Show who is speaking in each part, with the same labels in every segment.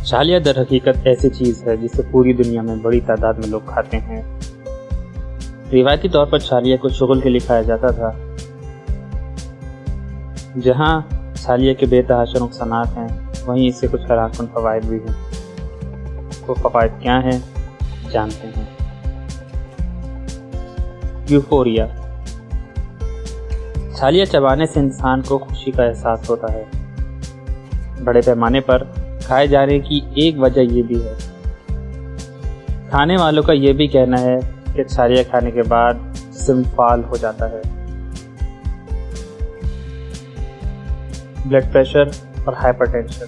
Speaker 1: چھالیا در حقیقت ایسی چیز ہے جسے پوری دنیا میں بڑی تعداد میں لوگ کھاتے ہیں۔ روایتی طور پر چھالیا کو شغل کے لیے کھایا جاتا تھا۔ جہاں چھالیا کے بے تحاشا نقصانات ہیں، وہیں اس سے کچھ حیران کن فوائد بھی ہیں۔ وہ فوائد کیا ہیں جانتے ہیں۔ یوفوریا۔ چھالیا چبانے سے انسان کو خوشی کا احساس ہوتا ہے۔ بڑے پیمانے پر کھائے جانے کی ایک وجہ یہ بھی ہے۔ کھانے والوں کا یہ بھی کہنا ہے کہ چھالیا کھانے کے بعد جسم فعال ہو جاتا ہے۔ بلڈ پریشر اور ہائپر ٹینشن۔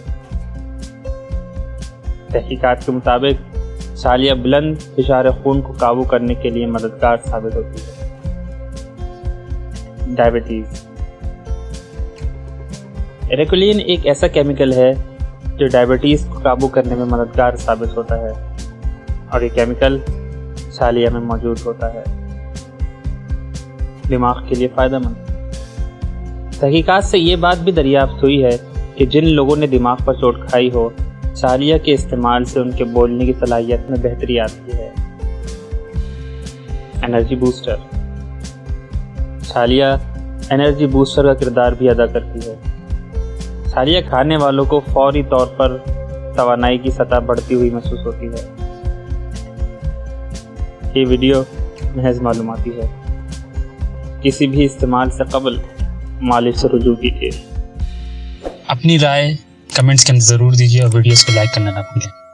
Speaker 1: تحقیقات کے مطابق چھالیا بلند فشار خون کو قابو کرنے کے لیے مددگار ثابت ہوتی ہے۔ ڈائبٹیز۔ ایریکولین ایک ایسا کیمیکل ہے جو ڈائبٹیز کو قابو کرنے میں مددگار ثابت ہوتا ہے، اور یہ کیمیکل چھالیا میں موجود ہوتا ہے۔ دماغ کے لیے فائدہ مند۔ تحقیقات سے یہ بات بھی دریافت ہوئی ہے کہ جن لوگوں نے دماغ پر چوٹ کھائی ہو، چھالیا کے استعمال سے ان کے بولنے کی صلاحیت میں بہتری آتی ہے۔ Energy booster. چھالیا انرجی بوسٹر کا کردار بھی ادا کرتی ہے۔ چھالیا کھانے والوں کو فوری طور پر توانائی کی سطح بڑھتی ہوئی محسوس ہوتی ہے۔ یہ ویڈیو محض معلوماتی ہے۔ کسی بھی استعمال سے قبل مالج سے رجوع کیجیے۔
Speaker 2: اپنی رائے کمنٹس کے اندر ضرور دیجیے اور ویڈیوز کو لائک کرنا نہ بھولیں۔